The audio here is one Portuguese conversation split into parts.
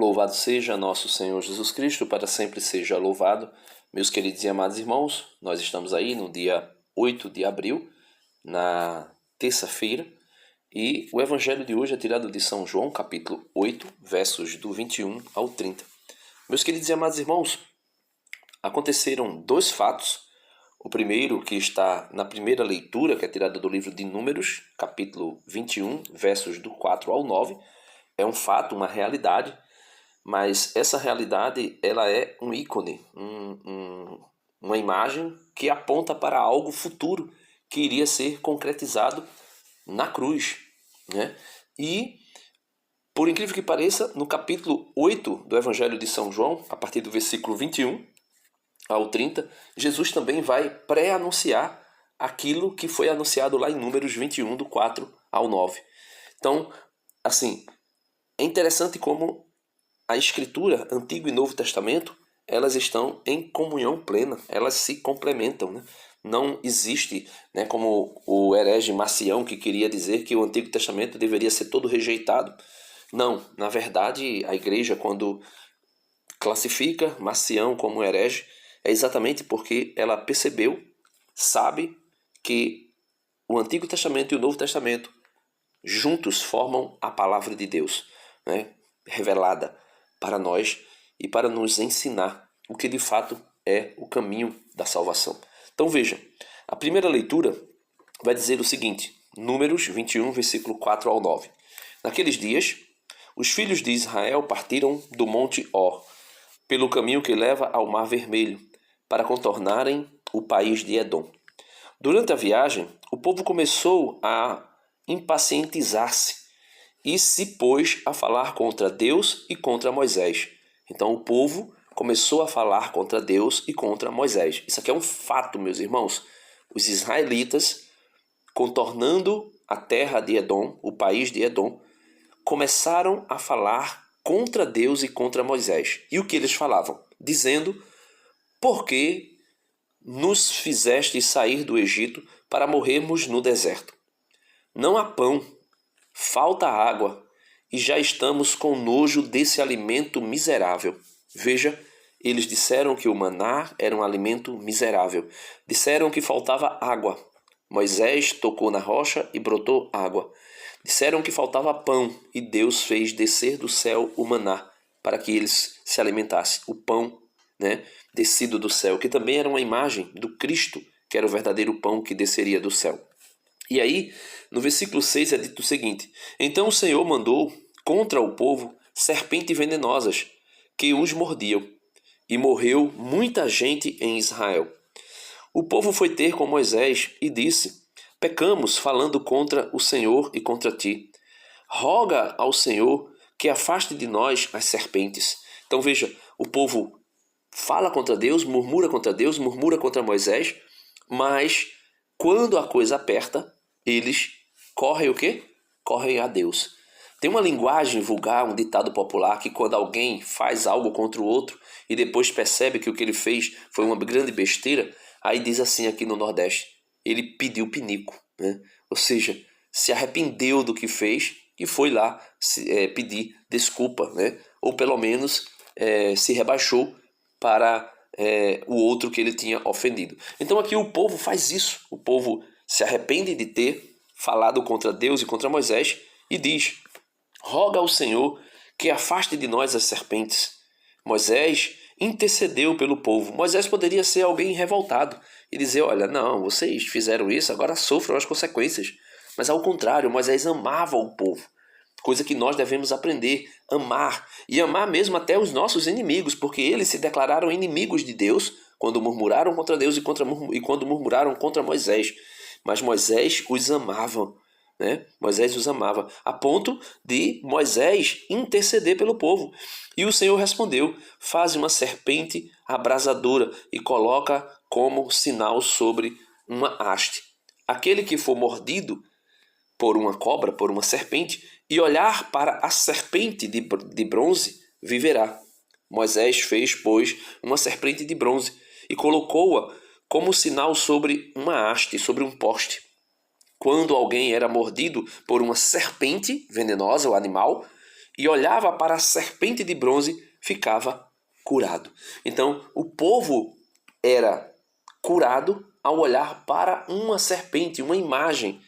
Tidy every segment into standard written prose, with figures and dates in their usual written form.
Louvado seja nosso Senhor Jesus Cristo, para sempre seja louvado. Meus queridos e amados irmãos, nós estamos aí no dia 8 de abril, na terça-feira, e o evangelho de hoje é tirado de São João, capítulo 8, versos do 21 ao 30. Meus queridos e amados irmãos, aconteceram dois fatos. O primeiro, que está na primeira leitura, que é tirada do livro de Números, capítulo 21, versos do 4 ao 9, é um fato, uma realidade, mas essa realidade ela é um ícone, uma imagem que aponta para algo futuro que iria ser concretizado na cruz, né? E, por incrível que pareça, no capítulo 8 do Evangelho de São João, a partir do versículo 21 ao 30, Jesus também vai pré-anunciar aquilo que foi anunciado lá em Números 21, do 4 ao 9. Então, assim, é interessante como a Escritura, Antigo e Novo Testamento, elas estão em comunhão plena, elas se complementam, né? Não existe, né, como o herege Marcião, que queria dizer que o Antigo Testamento deveria ser todo rejeitado. Não, na verdade, a igreja, quando classifica Marcião como herege, é exatamente porque ela percebeu, sabe, que o Antigo Testamento e o Novo Testamento juntos formam a palavra de Deus, né, revelada para nós e para nos ensinar o que de fato é o caminho da salvação. Então veja, a primeira leitura vai dizer o seguinte, Números 21, versículo 4 ao 9. Naqueles dias, os filhos de Israel partiram do monte Or, pelo caminho que leva ao Mar Vermelho, para contornarem o país de Edom. Durante a viagem, o povo começou a impacientizar-se e se pôs a falar contra Deus e contra Moisés. Então o povo começou a falar contra Deus e contra Moisés. Isso aqui é um fato, meus irmãos. Os israelitas, contornando a terra de Edom, o país de Edom, começaram a falar contra Deus e contra Moisés. E o que eles falavam? Dizendo, por que nos fizeste sair do Egito para morrermos no deserto? Não há pão, falta água, e já estamos com nojo desse alimento miserável. Veja, eles disseram que o maná era um alimento miserável. Disseram que faltava água. Moisés tocou na rocha e brotou água. Disseram que faltava pão, e Deus fez descer do céu o maná, para que eles se alimentassem. O pão, né, descido do céu, que também era uma imagem do Cristo, que era o verdadeiro pão que desceria do céu. E aí, no versículo 6 é dito o seguinte, então o Senhor mandou contra o povo serpentes venenosas que os mordiam, e morreu muita gente em Israel. O povo foi ter com Moisés e disse, pecamos falando contra o Senhor e contra ti. Roga ao Senhor que afaste de nós as serpentes. Então veja, o povo fala contra Deus, murmura contra Moisés, mas quando a coisa aperta, eles correm o quê? Correm a Deus. Tem uma linguagem vulgar, um ditado popular, que quando alguém faz algo contra o outro e depois percebe que o que ele fez foi uma grande besteira, aí diz assim aqui no Nordeste, ele pediu pinico, né? Ou seja, se arrependeu do que fez e foi lá pedir desculpa, né? Ou pelo menos se rebaixou para o outro que ele tinha ofendido. Então aqui o povo faz isso, o povo se arrepende de ter falado contra Deus e contra Moisés e diz, roga ao Senhor que afaste de nós as serpentes. Moisés intercedeu pelo povo. Moisés poderia ser alguém revoltado e dizer, olha, não, vocês fizeram isso, agora sofram as consequências. Mas ao contrário, Moisés amava o povo. Coisa que nós devemos aprender, amar. E amar mesmo até os nossos inimigos, porque eles se declararam inimigos de Deus quando murmuraram contra Deus e quando murmuraram contra Moisés. Mas Moisés os amava, né? Moisés os amava, a ponto de Moisés interceder pelo povo. E o Senhor respondeu, faz uma serpente abrasadora e coloca como sinal sobre uma haste. Aquele que for mordido por uma cobra, por uma serpente, e olhar para a serpente de bronze, viverá. Moisés fez, pois, uma serpente de bronze e colocou-a como sinal sobre uma haste, sobre um poste. Quando alguém era mordido por uma serpente venenosa, o animal, e olhava para a serpente de bronze, ficava curado. Então, o povo era curado ao olhar para uma serpente, uma imagem.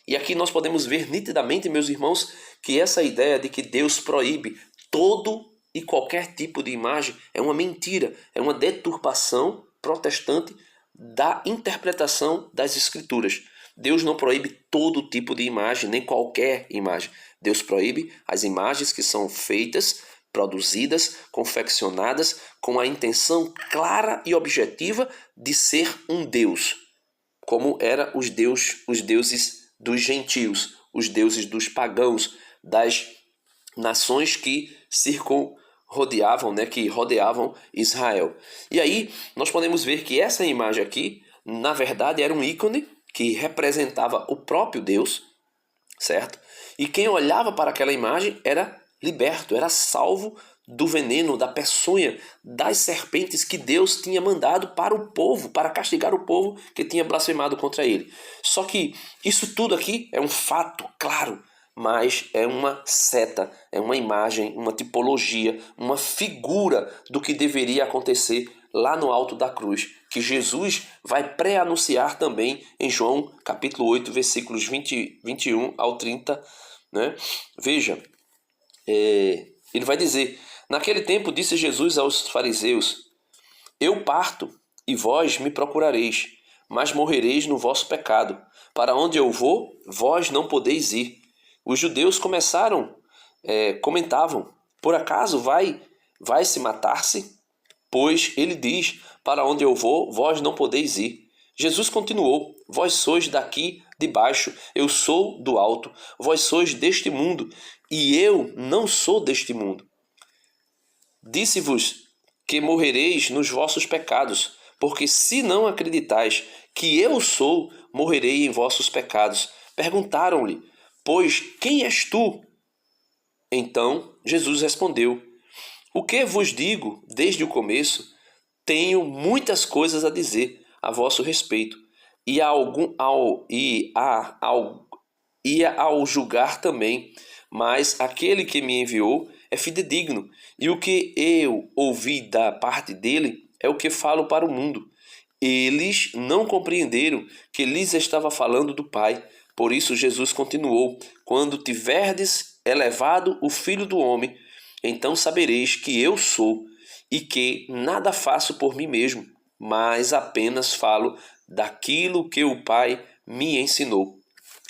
E aqui nós podemos ver nitidamente, meus irmãos, que essa ideia de que Deus proíbe todo e qualquer tipo de imagem é uma mentira, é uma deturpação protestante da interpretação das Escrituras. Deus não proíbe todo tipo de imagem, nem qualquer imagem. Deus proíbe as imagens que são feitas, produzidas, confeccionadas com a intenção clara e objetiva de ser um Deus, como eram os deuses dos gentios, os deuses dos pagãos, das nações que circunrodeavam, que rodeavam Israel. E aí nós podemos ver que essa imagem aqui, na verdade, era um ícone que representava o próprio Deus, certo? E quem olhava para aquela imagem era liberto, era salvo do veneno, da peçonha, das serpentes que Deus tinha mandado para o povo, para castigar o povo que tinha blasfemado contra ele. Só que isso tudo aqui é um fato, claro, mas é uma seta, é uma imagem, uma tipologia, uma figura do que deveria acontecer lá no alto da cruz, que Jesus vai pré-anunciar também em João capítulo 8, versículos 21 ao 30. Veja, ele vai dizer: naquele tempo disse Jesus aos fariseus: eu parto e vós me procurareis, mas morrereis no vosso pecado. Para onde eu vou, vós não podeis ir. Os judeus comentavam: por acaso vai se matar-se? Pois ele diz: para onde eu vou, vós não podeis ir. Jesus continuou: vós sois daqui de baixo, eu sou do alto. Vós sois deste mundo, e eu não sou deste mundo. Disse-vos que morrereis nos vossos pecados, porque se não acreditais que eu sou, morrerei em vossos pecados. Perguntaram-lhe: pois quem és tu? Então Jesus respondeu: o que vos digo desde o começo? Tenho muitas coisas a dizer a vosso respeito, e ao julgar também, mas aquele que me enviou é fidedigno, e o que eu ouvi da parte dele é o que falo para o mundo. Eles não compreenderam que lhes estava falando do Pai. Por isso Jesus continuou: quando tiverdes elevado o Filho do Homem, então sabereis que eu sou, e que nada faço por mim mesmo, mas apenas falo daquilo que o Pai me ensinou.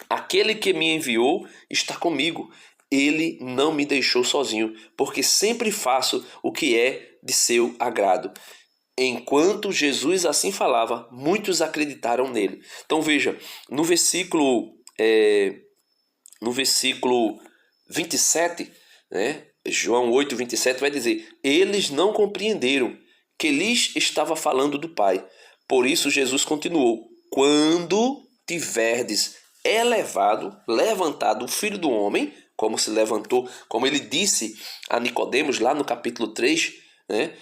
Aquele que me enviou está comigo. Ele não me deixou sozinho, porque sempre faço o que é de seu agrado. Enquanto Jesus assim falava, muitos acreditaram nele. Então veja, no versículo 27, João 8, 27 vai dizer: eles não compreenderam que lhes estava falando do Pai. Por isso Jesus continuou: quando tiverdes levantado o Filho do Homem, como se levantou, como ele disse a Nicodemos lá no capítulo 3,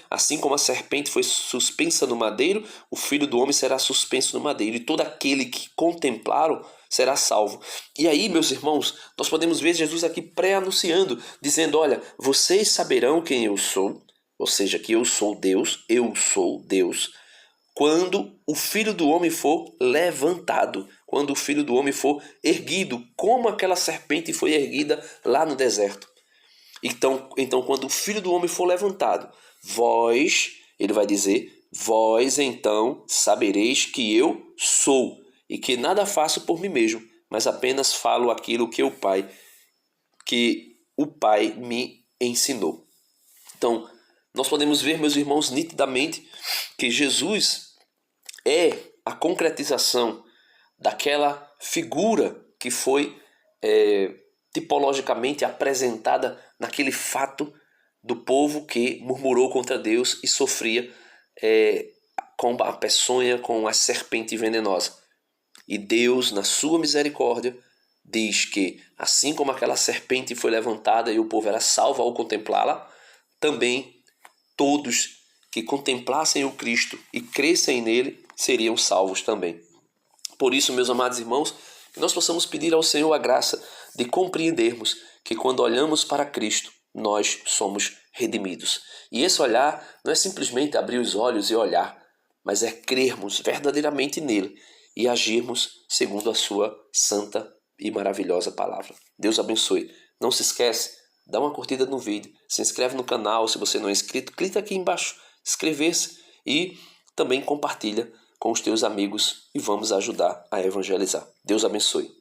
assim como a serpente foi suspensa no madeiro, o Filho do Homem será suspenso no madeiro, e todo aquele que contemplaram será salvo. E aí, meus irmãos, nós podemos ver Jesus aqui pré-anunciando, dizendo: olha, vocês saberão quem eu sou, ou seja, que eu sou Deus, quando o Filho do Homem for levantado, quando o Filho do Homem for erguido, como aquela serpente foi erguida lá no deserto. Então, quando o Filho do Homem for levantado, ele vai dizer, vós então sabereis que eu sou, e que nada faço por mim mesmo, mas apenas falo aquilo que o Pai me ensinou. Então, nós podemos ver, meus irmãos, nitidamente que Jesus é a concretização daquela figura que foi tipologicamente apresentada naquele fato do povo que murmurou contra Deus e sofria com a peçonha, com a serpente venenosa. E Deus, na sua misericórdia, diz que assim como aquela serpente foi levantada e o povo era salvo ao contemplá-la, também todos que contemplassem o Cristo e crescem nele seriam salvos também. Por isso, meus amados irmãos, que nós possamos pedir ao Senhor a graça de compreendermos que quando olhamos para Cristo, nós somos redimidos. E esse olhar não é simplesmente abrir os olhos e olhar, mas é crermos verdadeiramente nele e agirmos segundo a sua santa e maravilhosa palavra. Deus abençoe. Não se esquece, dá uma curtida no vídeo, se inscreve no canal se você não é inscrito, clica aqui embaixo, inscrever-se e também compartilha com os teus amigos e vamos ajudar a evangelizar. Deus abençoe.